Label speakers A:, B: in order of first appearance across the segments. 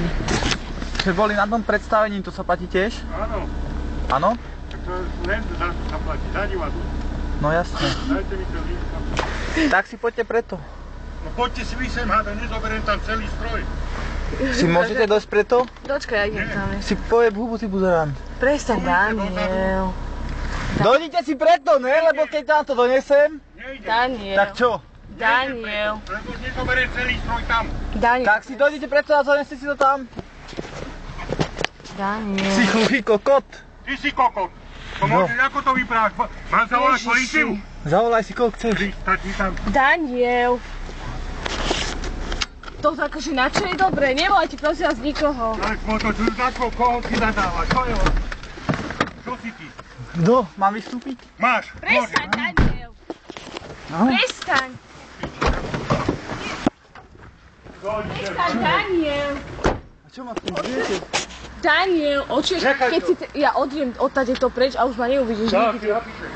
A: Len.
B: Že boli na tom predstavení, to sa platí tiež?
C: Áno.
B: Áno?
C: Tak to len zaplatí, za divadlo.
B: No jasne.
C: Dajte mi to lístko.
B: Tak si poďte preto.
C: No poďte si vy sem, háda, nezoberiem tam celý stroj.
B: Si môžete dosť preto?
A: Dočkaj, ja idem tam.
B: Si pojeb hubu, ty buzerant.
A: Prestaň, Daniel.
B: Dojdite si preto, ne? Lebo keď tam to donesem,
C: Nejde.
A: Daniel.
B: tak čo?
A: Daniel.
C: Lebo nezoberiem celý stroj tam.
A: Daniel.
B: Tak si dojdete preto a doneste si to tam.
A: Daniel.
B: Si chluchý kokot.
C: Ty si kokot. To
B: No.
C: môžeš, ako to vyprávaš? Mám zavolať políciu?
B: Zavolaj si koho chceš.
C: Pristať mi tam.
A: Daniel. To akože na čo je dobre? Nevolajte prosím vás nikoho.
C: Tak motočujú za koho si zadávaš? Čo je on? Čo si ty?
B: Kto? Mám vystúpiť?
C: Máš.
A: Prestaň, Daniel.
B: No.
A: Prestaň. Prestaň, Daniel.
B: A čo ma tým viete?
A: Daniel, očieš,
C: Nechaj
A: keď
C: to.
A: si ja odjdem odtade to preč a už ma neuvidíš
C: Tak,
A: nikdy.
C: si napíšeš.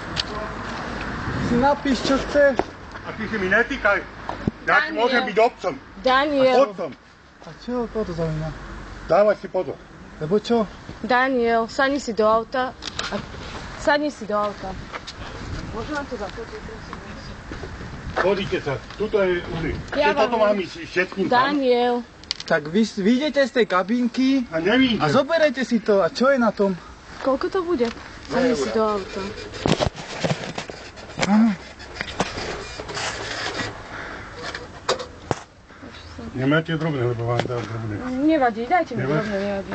B: Si napíš, čo chceš.
C: A ty si mi netýkaj. Ja ti
A: Daniel.
C: môžem byť otcom.
A: Daniel,
C: Otcom.
B: A čo? Koho to zaujíma?
C: Dávaj si pozor.
B: Lebo čo?
A: Daniel, sadni si do auta. Sadni si do auta. Môžem vám to zafotiť, prosím vás?
C: Chodíte sa. Tuto je udy.
A: Ja
C: Toto
A: vám-
C: mám ísť všetkým tam.
A: Daniel,
B: Tak vy vyjdete z tej kabinky
C: A nevídem.
B: a zoberete si to. A čo je na tom?
A: koľko to bude? Sadni si do auta.
C: Nemáte drobné, lebo vám dám drobné.
A: Nevadí, dajte mi
C: Nevadí.
A: drobné, nevadí.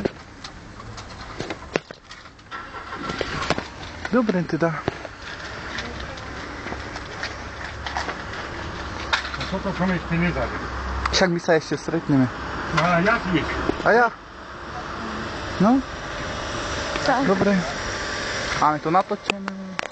B: Dobre teda.
C: A toto som ešte nezavedel.
B: Však my sa ešte stretneme.
C: No ale ja si
B: A ja? No,
A: Tak.
B: dobre. Máme to natočené.